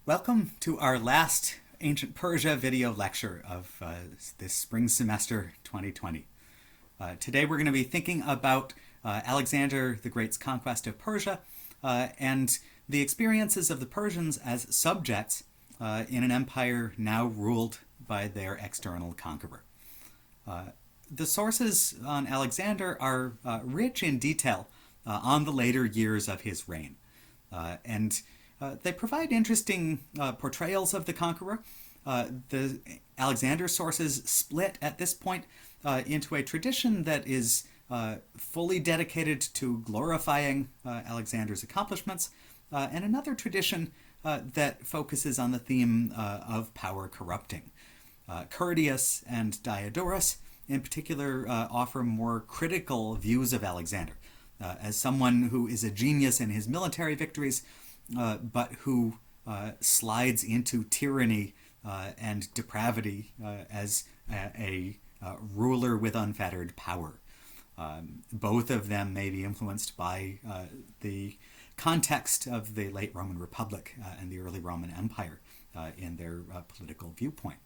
Welcome to our last Ancient Persia video lecture of this spring semester 2020. Today we're going to be thinking about Alexander the Great's conquest of Persia and the experiences of the Persians as subjects in an empire now ruled by their external conqueror. The sources on Alexander are rich in detail on the later years of his reign, and they provide interesting portrayals of the conqueror. The Alexander sources split at this point into a tradition that is fully dedicated to glorifying Alexander's accomplishments, and another tradition that focuses on the theme of power corrupting. Curtius and Diodorus, in particular, offer more critical views of Alexander as someone who is a genius in his military victories, but who slides into tyranny and depravity as a ruler with unfettered power. Both of them may be influenced by the context of the late Roman Republic and the early Roman Empire in their political viewpoint.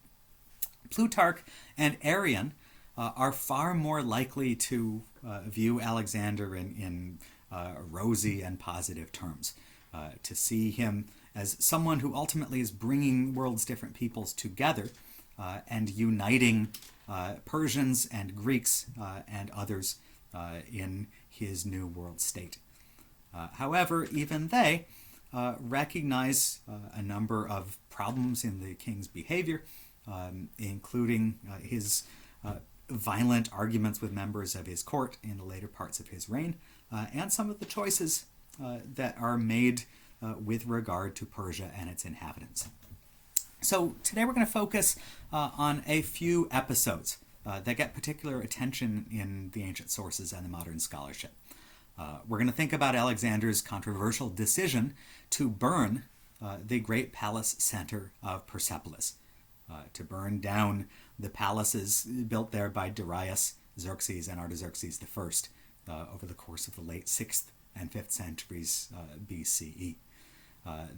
Plutarch and Arrian are far more likely to view Alexander in rosy and positive terms, to see him as someone who ultimately is bringing the world's different peoples together and uniting Persians and Greeks and others in his new world state. However, even they recognize a number of problems in the king's behavior, including his violent arguments with members of his court in the later parts of his reign, and some of the choices that are made with regard to Persia and its inhabitants. So today we're going to focus on a few episodes that get particular attention in the ancient sources and the modern scholarship. We're going to think about Alexander's controversial decision to burn the great palace center of Persepolis, to burn down the palaces built there by Darius, Xerxes, and Artaxerxes I over the course of the late 6th and 5th centuries BCE.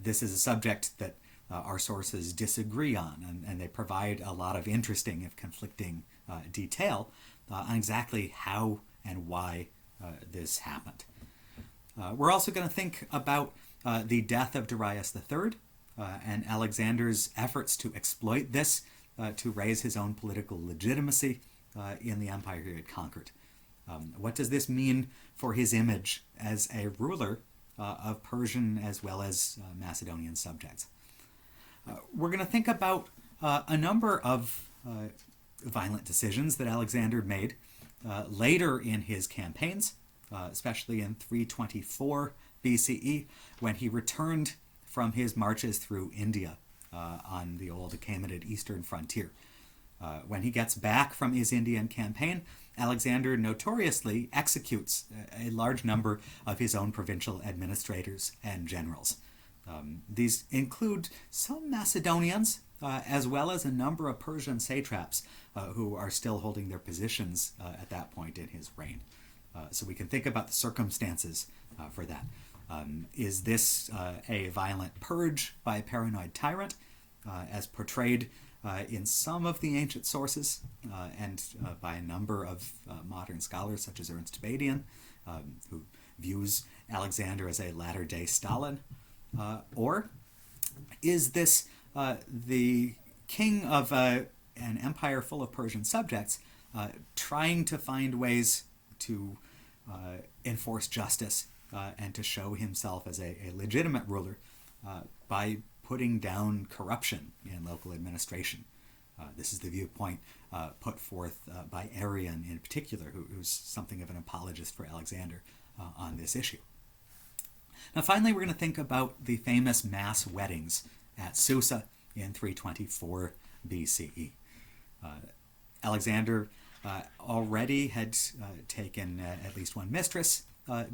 This is a subject that our sources disagree on, and they provide a lot of interesting, if conflicting, detail on exactly how and why this happened. We're also going to think about the death of Darius III and Alexander's efforts to exploit this to raise his own political legitimacy in the empire he had conquered. What does this mean for his image as a ruler of Persian as well as Macedonian subjects? We're going to think about a number of violent decisions that Alexander made later in his campaigns, especially in 324 BCE, when he returned from his marches through India on the old Achaemenid eastern frontier. When he gets back from his Indian campaign, Alexander notoriously executes a large number of his own provincial administrators and generals. These include some Macedonians, as well as a number of Persian satraps who are still holding their positions at that point in his reign. So we can think about the circumstances for that. Is this a violent purge by a paranoid tyrant, as portrayed in some of the ancient sources and by a number of modern scholars such as Ernst Badian, who views Alexander as a latter-day Stalin? Or is this the king of an empire full of Persian subjects trying to find ways to enforce justice and to show himself as a legitimate ruler by putting down corruption in local administration? This is the viewpoint put forth by Arrian in particular, who's something of an apologist for Alexander on this issue. Now finally, we're going to think about the famous mass weddings at Susa in 324 BCE. Alexander already had taken at least one mistress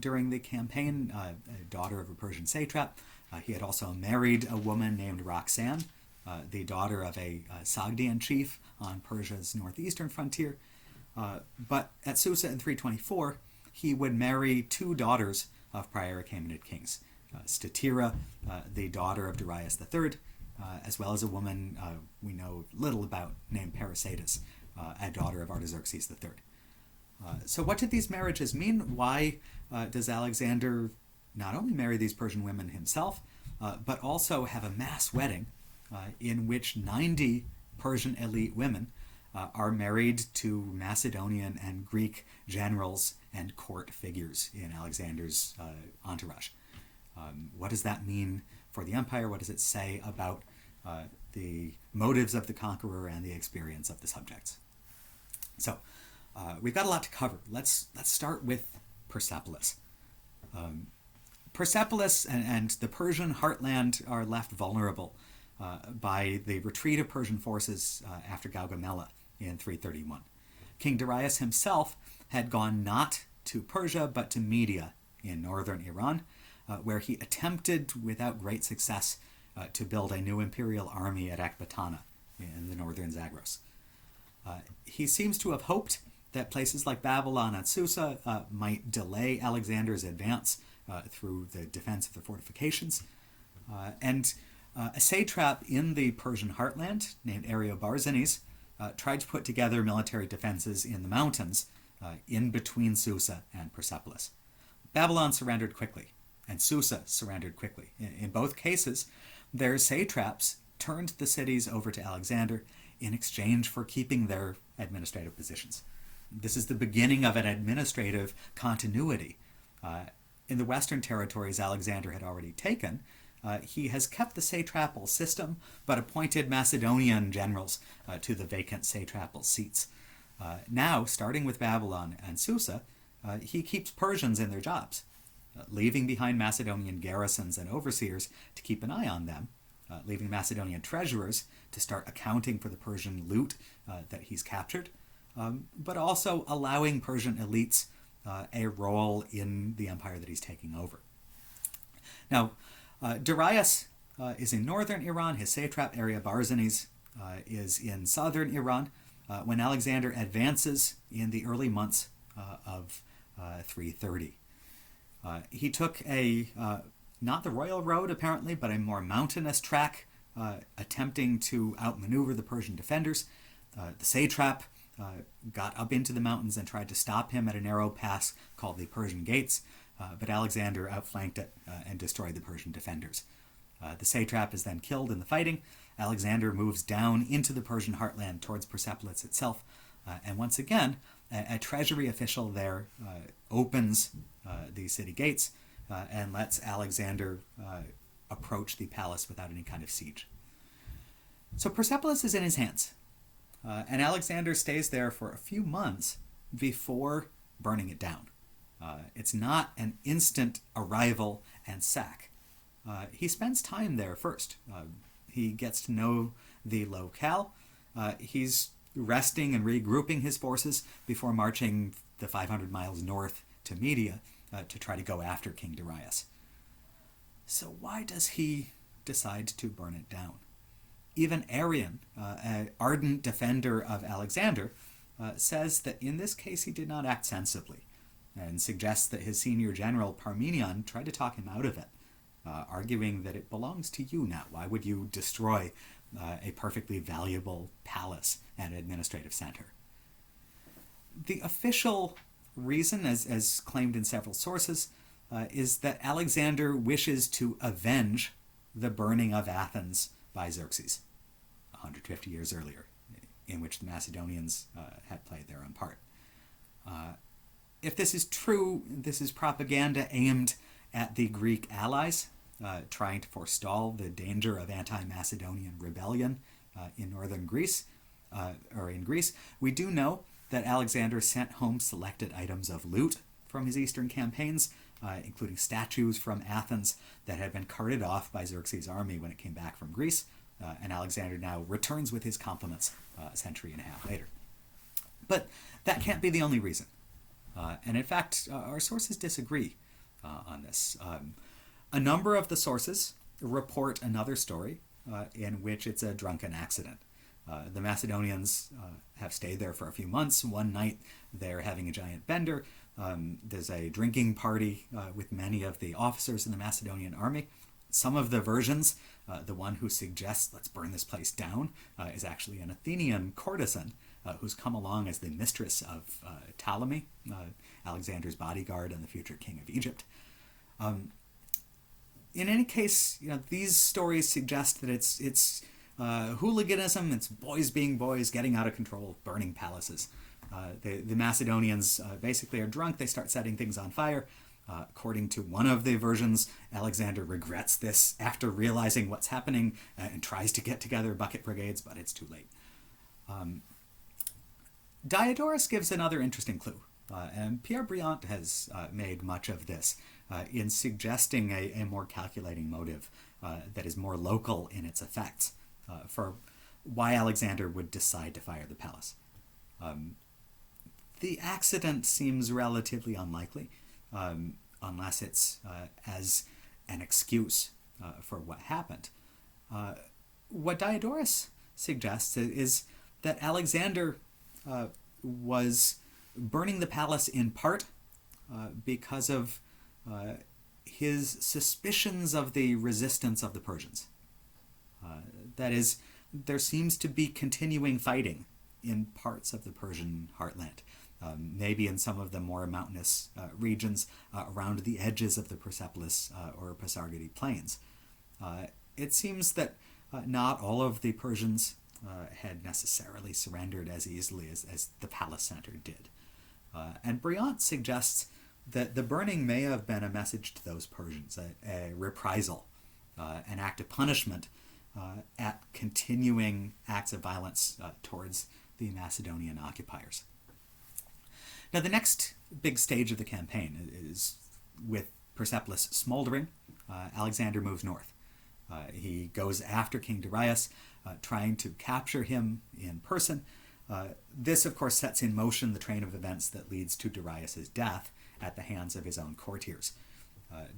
during the campaign, a daughter of a Persian satrap. He had also married a woman named Roxanne, the daughter of a Sogdian chief on Persia's northeastern frontier. But at Susa in 324, he would marry two daughters of prior Achaemenid kings, Statira, the daughter of Darius III, as well as a woman we know little about named Parysatis, a daughter of Artaxerxes III. So what did these marriages mean? Why does Alexander not only marry these Persian women himself, but also have a mass wedding in which 90 Persian elite women are married to Macedonian and Greek generals and court figures in Alexander's entourage? What does that mean for the empire? What does it say about the motives of the conqueror and the experience of the subjects? So we've got a lot to cover. Let's start with Persepolis. Persepolis and the Persian heartland are left vulnerable by the retreat of Persian forces after Gaugamela in 331. King Darius himself had gone not to Persia but to Media in northern Iran, where he attempted without great success to build a new imperial army at Ecbatana in the northern Zagros. He seems to have hoped that places like Babylon and Susa might delay Alexander's advance through the defense of the fortifications. And a satrap in the Persian heartland named Ariobarzanes tried to put together military defenses in the mountains in between Susa and Persepolis. Babylon surrendered quickly, and Susa surrendered quickly. In both cases, their satraps turned the cities over to Alexander in exchange for keeping their administrative positions. This is the beginning of an administrative continuity. In the western territories Alexander had already taken, he has kept the satrapal system, but appointed Macedonian generals to the vacant satrapal seats. Now, starting with Babylon and Susa, he keeps Persians in their jobs, leaving behind Macedonian garrisons and overseers to keep an eye on them, leaving Macedonian treasurers to start accounting for the Persian loot that he's captured, but also allowing Persian elites a role in the empire that he's taking over. Now, Darius is in northern Iran. His satrap Ariobarzanes is in southern Iran. When Alexander advances in the early months of 330. He took not the royal road apparently, but a more mountainous track, attempting to outmaneuver the Persian defenders. The satrap got up into the mountains and tried to stop him at a narrow pass called the Persian Gates, but Alexander outflanked it and destroyed the Persian defenders. The satrap is then killed in the fighting. Alexander moves down into the Persian heartland towards Persepolis itself, and once again, a treasury official there opens the city gates and lets Alexander approach the palace without any kind of siege. So Persepolis is in his hands, and Alexander stays there for a few months before burning it down. It's not an instant arrival and sack. He spends time there first. He gets to know the locale. He's resting and regrouping his forces before marching the 500 miles north to Media to try to go after King Darius. So why does he decide to burn it down? Even Arrian, an ardent defender of Alexander, says that in this case he did not act sensibly, and suggests that his senior general Parmenion tried to talk him out of it, arguing that it belongs to you now. Why would you destroy a perfectly valuable palace and administrative center? The official reason, as claimed in several sources, is that Alexander wishes to avenge the burning of Athens by Xerxes 150 years earlier, in which the Macedonians had played their own part. If this is true, this is propaganda aimed at the Greek allies, trying to forestall the danger of anti-Macedonian rebellion in northern Greece, or in Greece. We do know that Alexander sent home selected items of loot from his eastern campaigns, including statues from Athens that had been carted off by Xerxes' army when it came back from Greece, and Alexander now returns with his compliments a century and a half later. But that can't be the only reason. And in fact, our sources disagree on this. A number of the sources report another story in which it's a drunken accident. The Macedonians have stayed there for a few months. One night they're having a giant bender. There's a drinking party with many of the officers in the Macedonian army. Some of the versions, the one who suggests let's burn this place down, is actually an Athenian courtesan who's come along as the mistress of Ptolemy, Alexander's bodyguard and the future king of Egypt. In any case, these stories suggest that it's hooliganism, it's boys being boys, getting out of control, burning palaces. The Macedonians basically are drunk, they start setting things on fire. According to one of the versions, Alexander regrets this after realizing what's happening and tries to get together bucket brigades, but it's too late. Diodorus gives another interesting clue, and Pierre Briand has made much of this in suggesting a more calculating motive that is more local in its effects for why Alexander would decide to fire the palace. The accident seems relatively unlikely, unless it's as an excuse for what happened. What Diodorus suggests is that Alexander was burning the palace in part because of his suspicions of the resistance of the Persians. That is, there seems to be continuing fighting in parts of the Persian heartland, maybe in some of the more mountainous regions around the edges of the Persepolis or Pasargadae plains. It seems that not all of the Persians had necessarily surrendered as easily as the palace center did. And Briand suggests that the burning may have been a message to those Persians, a reprisal, an act of punishment at continuing acts of violence towards the Macedonian occupiers. Now, the next big stage of the campaign is with Persepolis smoldering. Alexander moves north. He goes after King Darius, trying to capture him in person. This, of course, sets in motion the train of events that leads to Darius's death at the hands of his own courtiers.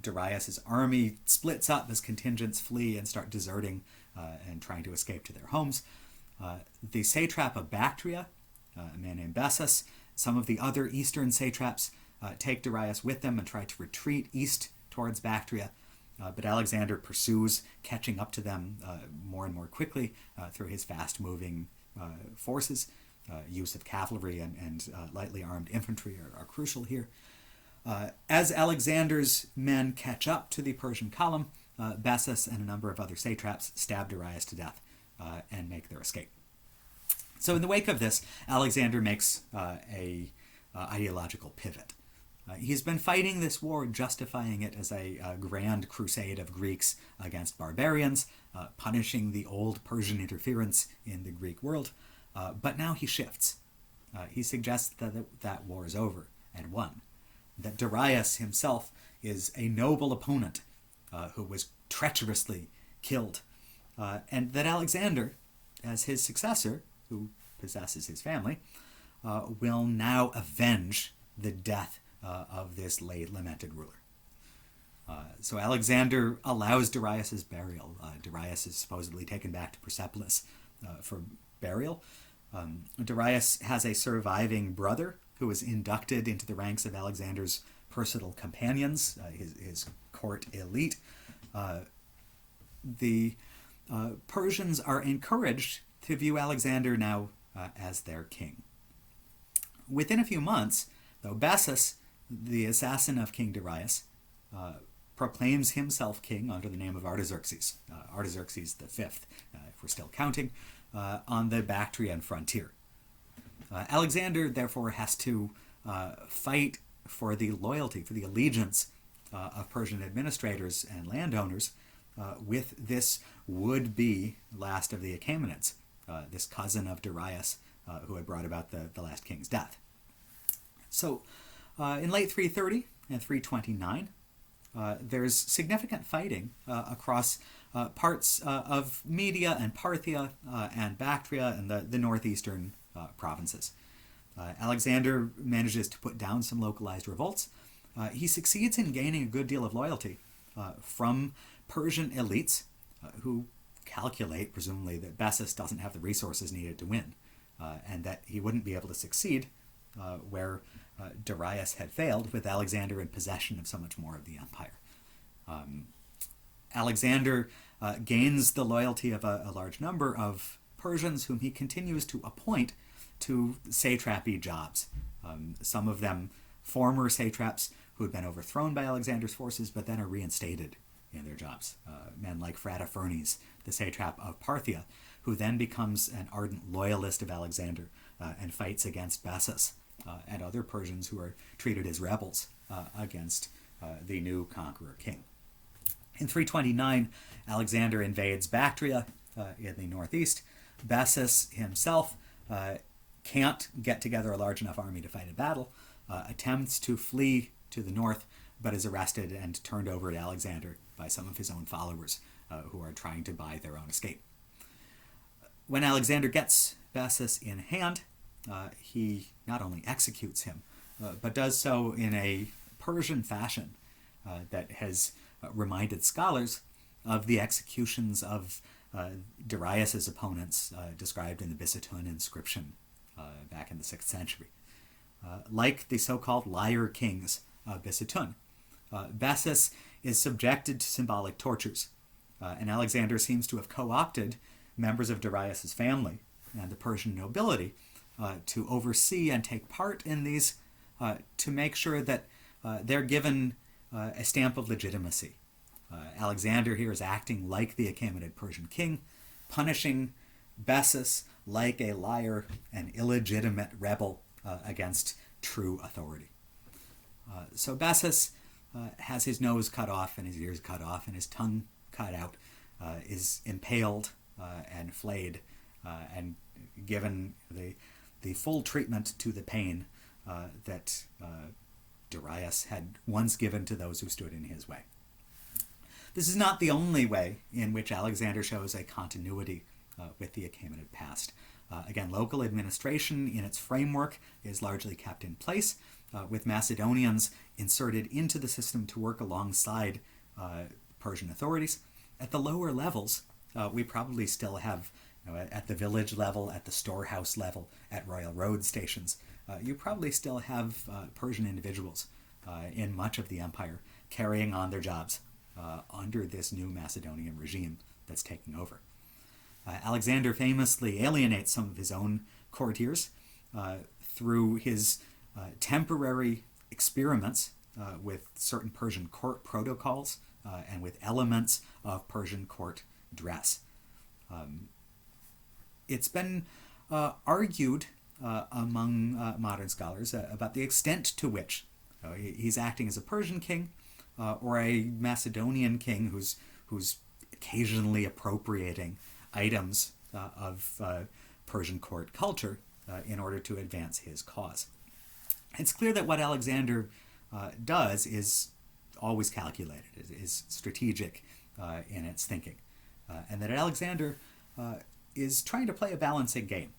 Darius's army splits up as contingents flee and start deserting and trying to escape to their homes. The satrap of Bactria, a man named Bessus, some of the other eastern satraps take Darius with them and try to retreat east towards Bactria, but Alexander pursues, catching up to them more and more quickly through his fast-moving forces. Use of cavalry and lightly armed infantry are crucial here. As Alexander's men catch up to the Persian column, Bessus and a number of other satraps stab Darius to death and make their escape. So in the wake of this, Alexander makes a ideological pivot. He's been fighting this war, justifying it as a grand crusade of Greeks against barbarians, punishing the old Persian interference in the Greek world. But now he shifts. He suggests that that war is over and won, that Darius himself is a noble opponent who was treacherously killed, and that Alexander, as his successor, who possesses his family, will now avenge the death of this late lamented ruler. So Alexander allows Darius's burial. Darius is supposedly taken back to Persepolis for burial. Darius has a surviving brother who was inducted into the ranks of Alexander's personal companions, his court elite. The Persians are encouraged to view Alexander now as their king. Within a few months, though, Bessus, the assassin of King Darius, proclaims himself king under the name of Artaxerxes, Artaxerxes V, if we're still counting, on the Bactrian frontier. Alexander, therefore, has to fight for the loyalty, for the allegiance of Persian administrators and landowners with this would-be last of the Achaemenids, this cousin of Darius who had brought about the last king's death. So in late 330 and 329, there's significant fighting across parts of Media and Parthia and Bactria and the northeastern provinces. Alexander manages to put down some localized revolts. He succeeds in gaining a good deal of loyalty from Persian elites who calculate, presumably, that Bessus doesn't have the resources needed to win, and that he wouldn't be able to succeed where Darius had failed with Alexander in possession of so much more of the empire. Alexander gains the loyalty of a large number of Persians whom he continues to appoint to satrapy jobs. Some of them former satraps who had been overthrown by Alexander's forces but then are reinstated in their jobs. Men like Phrataphernes, the satrap of Parthia, who then becomes an ardent loyalist of Alexander and fights against Bessus and other Persians who are treated as rebels against the new conqueror king. In 329, Alexander invades Bactria in the northeast. Bessus himself can't get together a large enough army to fight a battle, attempts to flee to the north, but is arrested and turned over to Alexander by some of his own followers who are trying to buy their own escape. When Alexander gets Bessus in hand, he not only executes him, but does so in a Persian fashion that has reminded scholars of the executions of Darius's opponents described in the Bisitun inscription back in the 6th century. Like the so-called liar kings of Bisitun, Bessus is subjected to symbolic tortures, and Alexander seems to have co-opted members of Darius's family and the Persian nobility to oversee and take part in these to make sure that they're given a stamp of legitimacy. Alexander here is acting like the Achaemenid Persian king, punishing Bessus like a liar and illegitimate rebel against true authority. So Bessus has his nose cut off and his ears cut off and his tongue cut out, is impaled and flayed and given the full treatment to the pain that Darius had once given to those who stood in his way. This is not the only way in which Alexander shows a continuity with the Achaemenid past. Again, local administration in its framework is largely kept in place, with Macedonians inserted into the system to work alongside Persian authorities. At the lower levels, we probably still have, at the village level, at the storehouse level, at royal road stations, you probably still have Persian individuals in much of the empire carrying on their jobs under this new Macedonian regime that's taking over. Alexander famously alienates some of his own courtiers through his temporary experiments with certain Persian court protocols and with elements of Persian court dress. It's been argued among modern scholars about the extent to which he's acting as a Persian king or a Macedonian king who's occasionally appropriating items of Persian court culture in order to advance his cause. It's clear that what Alexander does is always calculated, is strategic in its thinking, and that Alexander is trying to play a balancing game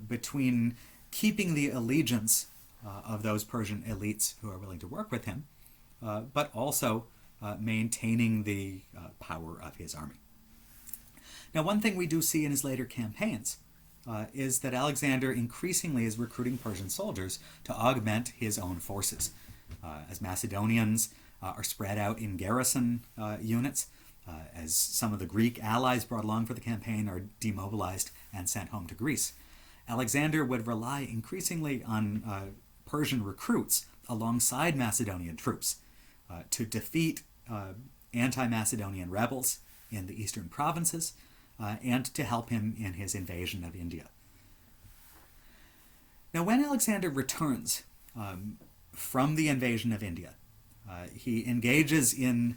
between keeping the allegiance of those Persian elites who are willing to work with him, but also maintaining the power of his army. Now, one thing we do see in his later campaigns is that Alexander increasingly is recruiting Persian soldiers to augment his own forces. As Macedonians are spread out in garrison units, as some of the Greek allies brought along for the campaign are demobilized and sent home to Greece, Alexander would rely increasingly on Persian recruits alongside Macedonian troops to defeat anti-Macedonian rebels in the eastern provinces and to help him in his invasion of India. Now, when Alexander returns from the invasion of India, he engages in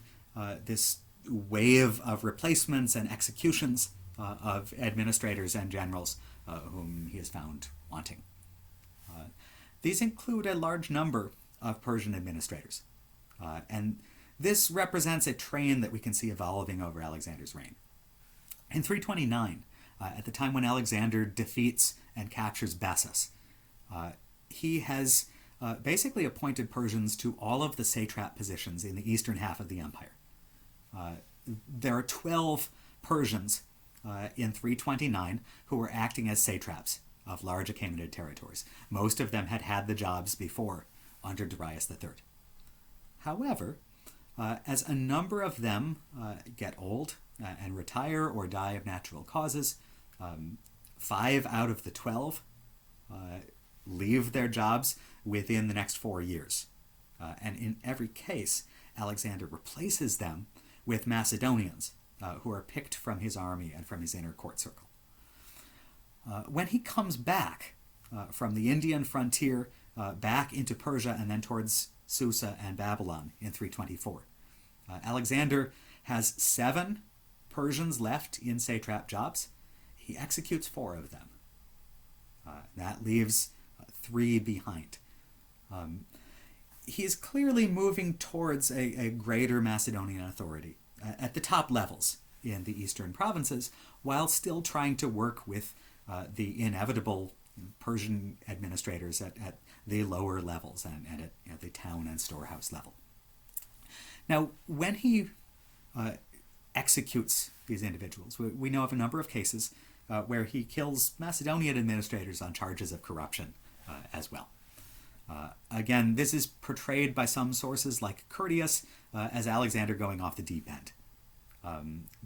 this wave of replacements and executions of administrators and generals whom he has found wanting. These include a large number of Persian administrators, and this represents a trend that we can see evolving over Alexander's reign. In 329, at the time when Alexander defeats and captures Bessus, he has basically appointed Persians to all of the satrap positions in the eastern half of the empire. There are 12 Persians in 329 who were acting as satraps of large Achaemenid territories. Most of them had had the jobs before under Darius III. However, As a number of them get old and retire or die of natural causes, 5 out of the 12 leave their jobs within the next 4 years. And in every case, Alexander replaces them with Macedonians who are picked from his army and from his inner court circle. When he comes back from the Indian frontier back into Persia and then towards Susa and Babylon in 324, Alexander has 7 Persians left in satrap jobs. He executes 4 of them. That leaves 3 behind. He is clearly moving towards a greater Macedonian authority at the top levels in the eastern provinces, while still trying to work with the inevitable Persian administrators at the lower levels and at the town and storehouse level. Now, when he executes these individuals, we know of a number of cases where he kills Macedonian administrators on charges of corruption as well. Again, this is portrayed by some sources like Curtius as Alexander going off the deep end.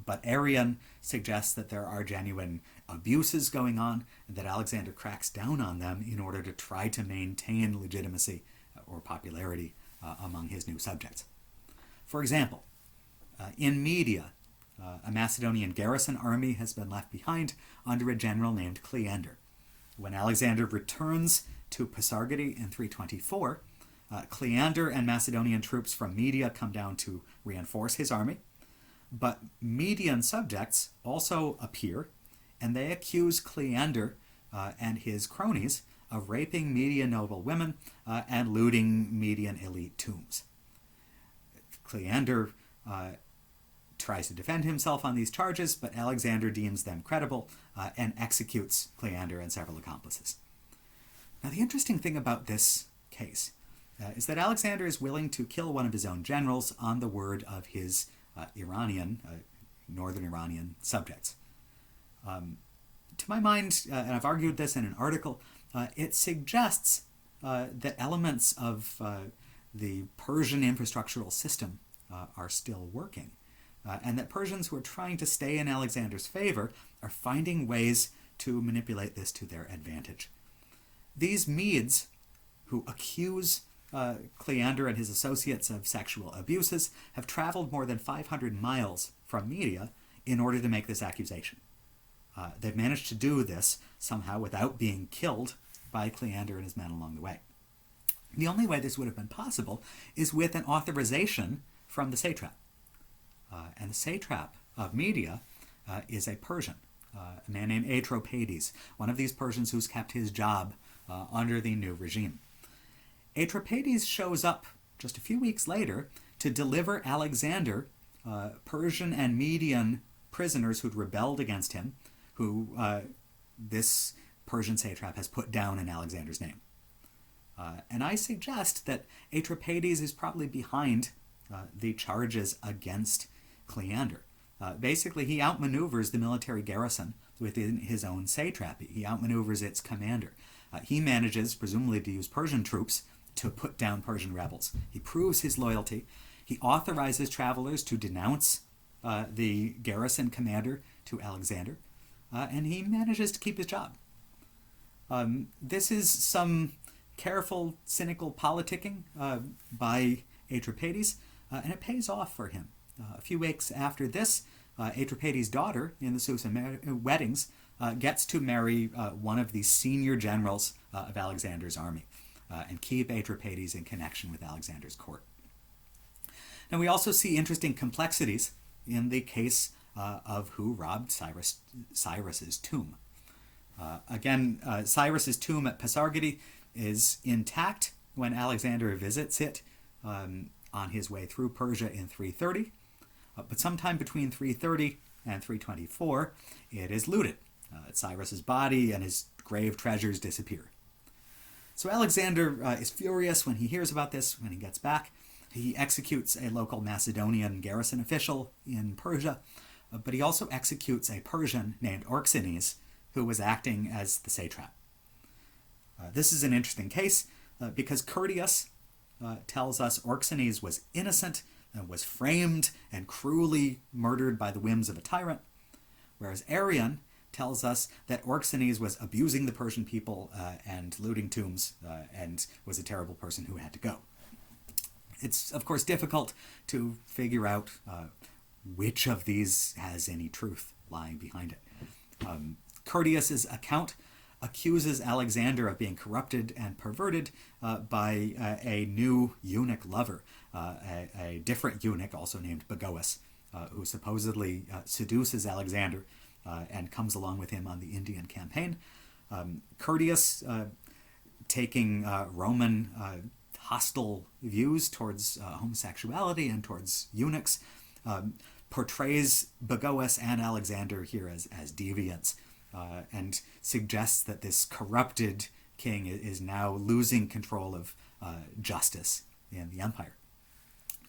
But Arrian suggests that there are genuine abuses going on and that Alexander cracks down on them in order to try to maintain legitimacy or popularity among his new subjects. For example, in Media, a Macedonian garrison army has been left behind under a general named Cleander. When Alexander returns to Pasargadae in 324, Cleander and Macedonian troops from Media come down to reinforce his army. But Median subjects also appear, and they accuse Cleander and his cronies of raping Median noble women and looting Median elite tombs. Cleander tries to defend himself on these charges, but Alexander deems them credible and executes Cleander and several accomplices. Now, the interesting thing about this case is that Alexander is willing to kill one of his own generals on the word of his northern Iranian subjects. To my mind, and I've argued this in an article, it suggests that elements of the Persian infrastructural system are still working, and that Persians who are trying to stay in Alexander's favor are finding ways to manipulate this to their advantage. These Medes, who accuse Cleander and his associates of sexual abuses, have traveled more than 500 miles from Media in order to make this accusation. They've managed to do this somehow without being killed by Cleander and his men along the way. The only way this would have been possible is with an authorization from the satrap. And the satrap of Media is a Persian, a man named Atropaides, one of these Persians who's kept his job under the new regime. Atropaides shows up just a few weeks later to deliver Alexander Persian and Median prisoners who'd rebelled against him, who this Persian satrap has put down in Alexander's name. And I suggest that Atropaides is probably behind the charges against Cleander. Basically, he outmaneuvers the military garrison within his own satrapy. He outmaneuvers its commander. He manages, presumably to use Persian troops, to put down Persian rebels. He proves his loyalty. He authorizes travelers to denounce the garrison commander to Alexander, and he manages to keep his job. This is some careful, cynical politicking by Atropaides, and it pays off for him. A few weeks after this, Atropaides' daughter in the Susa weddings gets to marry one of the senior generals of Alexander's army and keep Atropaides in connection with Alexander's court. Now, we also see interesting complexities in the case of who robbed Cyrus's tomb. Again, Cyrus's tomb at Pasargadae is intact when Alexander visits it on his way through Persia in 330, but sometime between 330 and 324, it is looted. Cyrus's body and his grave treasures disappear. So Alexander is furious when he hears about this. When he gets back, he executes a local Macedonian garrison official in Persia, but he also executes a Persian named Orxenes, who was acting as the satrap. This is an interesting case because Curtius tells us Orxenes was innocent was framed and cruelly murdered by the whims of a tyrant, whereas Arrian tells us that Oryxenes was abusing the Persian people and looting tombs and was a terrible person who had to go. It's, of course, difficult to figure out which of these has any truth lying behind it. Curtius's account accuses Alexander of being corrupted and perverted by a new eunuch lover, a different eunuch, also named Bagoas, who supposedly seduces Alexander and comes along with him on the Indian campaign. Curtius, taking Roman hostile views towards homosexuality and towards eunuchs, portrays Bagoas and Alexander here as deviants, and suggests that this corrupted king is now losing control of justice in the empire.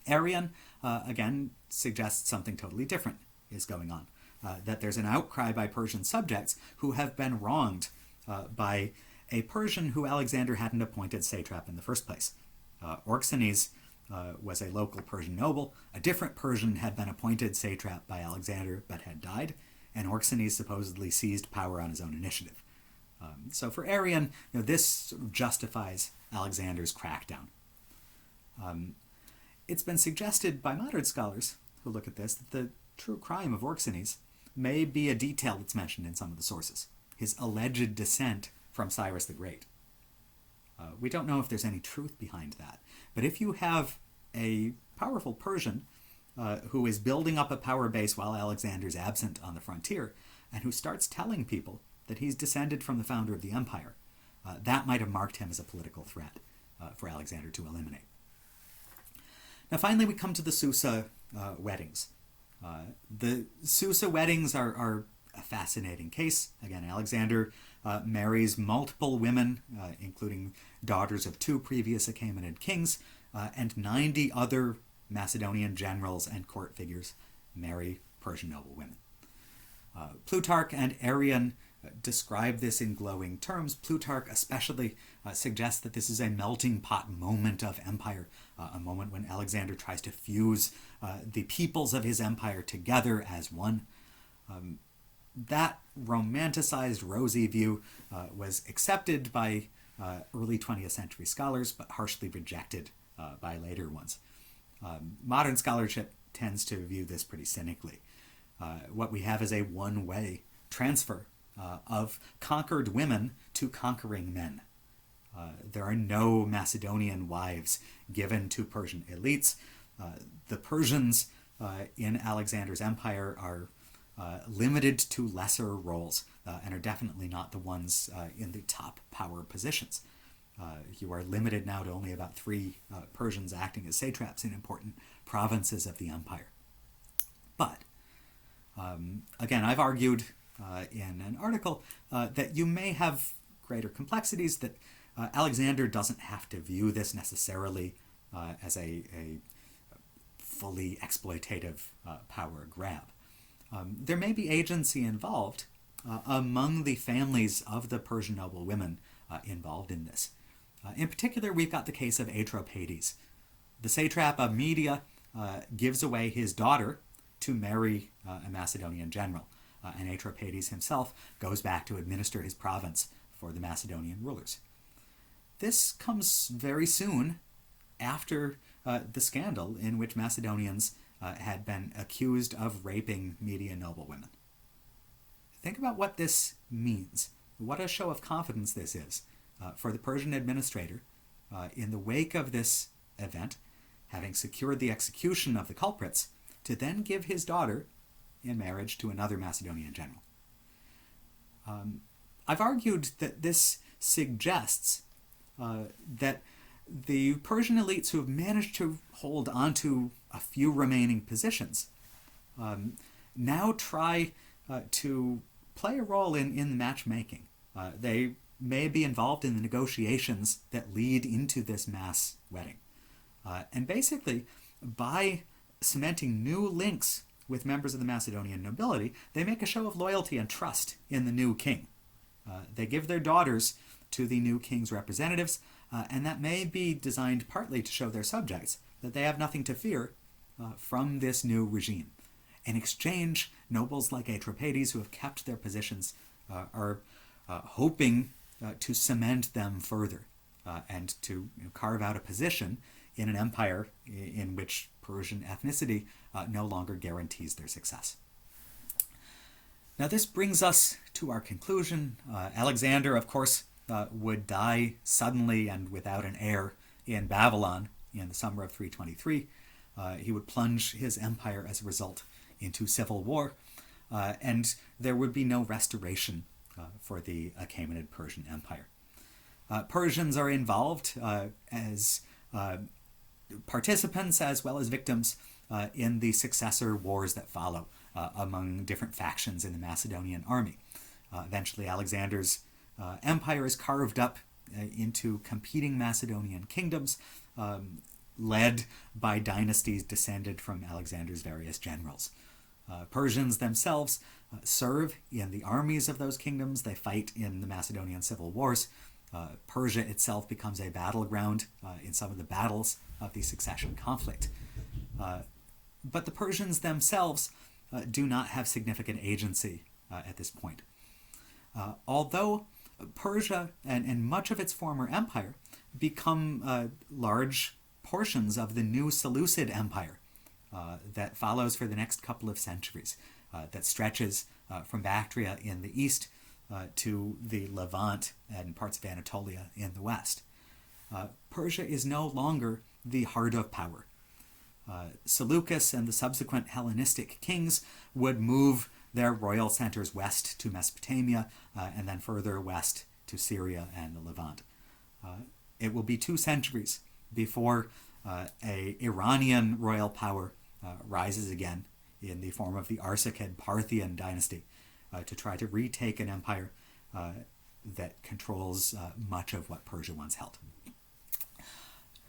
Arrian, again, suggests something totally different is going on, that there's an outcry by Persian subjects who have been wronged by a Persian who Alexander hadn't appointed satrap in the first place. Oryxenes was a local Persian noble. A different Persian had been appointed satrap by Alexander but had died, and Oryxenes supposedly seized power on his own initiative. So for Arrian, this sort of justifies Alexander's crackdown. It's been suggested by modern scholars who look at this that the true crime of Oryxenes may be a detail that's mentioned in some of the sources, his alleged descent from Cyrus the Great. We don't know if there's any truth behind that, but if you have a powerful Persian who is building up a power base while Alexander's absent on the frontier, and who starts telling people that he's descended from the founder of the empire, that might have marked him as a political threat for Alexander to eliminate. Now finally we come to the Susa weddings. The Susa weddings are a fascinating case. Again, Alexander marries multiple women, including daughters of 2 previous Achaemenid kings, and 90 other Macedonian generals and court figures marry Persian noble women. Plutarch and Arrian describe this in glowing terms. Plutarch especially suggests that this is a melting pot moment of empire, a moment when Alexander tries to fuse the peoples of his empire together as one. That romanticized, rosy view was accepted by early 20th century scholars, but harshly rejected by later ones. Modern scholarship tends to view this pretty cynically. What we have is a one-way transfer of conquered women to conquering men. There are no Macedonian wives given to Persian elites. The Persians in Alexander's empire are limited to lesser roles and are definitely not the ones in the top power positions. You are limited now to only about 3 Persians acting as satraps in important provinces of the empire. But, again, I've argued in an article that you may have greater complexities, that Alexander doesn't have to view this necessarily as a fully exploitative power grab. There may be agency involved among the families of the Persian noble women involved in this. In particular, we've got the case of Atropaides. The satrap of Media gives away his daughter to marry a Macedonian general, and Atropaides himself goes back to administer his province for the Macedonian rulers. This comes very soon after the scandal in which Macedonians had been accused of raping Median noble women. Think about what this means. What a show of confidence this is for the Persian administrator in the wake of this event, having secured the execution of the culprits, to then give his daughter in marriage to another Macedonian general. I've argued that this suggests that the Persian elites who have managed to hold onto a few remaining positions now try to play a role in matchmaking. They may be involved in the negotiations that lead into this mass wedding. And basically, by cementing new links with members of the Macedonian nobility, they make a show of loyalty and trust in the new king. They give their daughters to the new king's representatives, and that may be designed partly to show their subjects that they have nothing to fear from this new regime. In exchange, nobles like Atropaides, who have kept their positions, are hoping to cement them further and to carve out a position in an empire in which Persian ethnicity no longer guarantees their success. Now this brings us to our conclusion. Alexander, of course, would die suddenly and without an heir in Babylon in the summer of 323. He would plunge his empire as a result into civil war, and there would be no restoration for the Achaemenid Persian Empire. Persians are involved as participants as well as victims in the successor wars that follow among different factions in the Macedonian army. Eventually, Alexander's empire is carved up into competing Macedonian kingdoms, led by dynasties descended from Alexander's various generals. Persians themselves serve in the armies of those kingdoms. They fight in the Macedonian civil wars. Persia itself becomes a battleground in some of the battles of the succession conflict. But the Persians themselves do not have significant agency at this point. Although Persia and much of its former empire become large portions of the new Seleucid Empire that follows for the next couple of centuries, that stretches from Bactria in the east to the Levant and parts of Anatolia in the west. Persia is no longer the heart of power. Seleucus and the subsequent Hellenistic kings would move their royal centers west to Mesopotamia and then further west to Syria and the Levant. It will be 2 centuries before a Iranian royal power rises again in the form of the Arsacid Parthian dynasty to try to retake an empire that controls much of what Persia once held.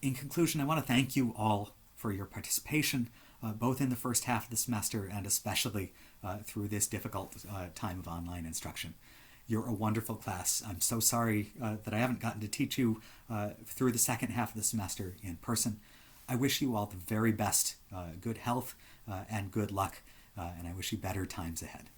In conclusion, I want to thank you all for your participation, both in the first half of the semester and especially through this difficult time of online instruction. You're a wonderful class. I'm so sorry that I haven't gotten to teach you through the second half of the semester in person. I wish you all the very best, good health and good luck, and I wish you better times ahead.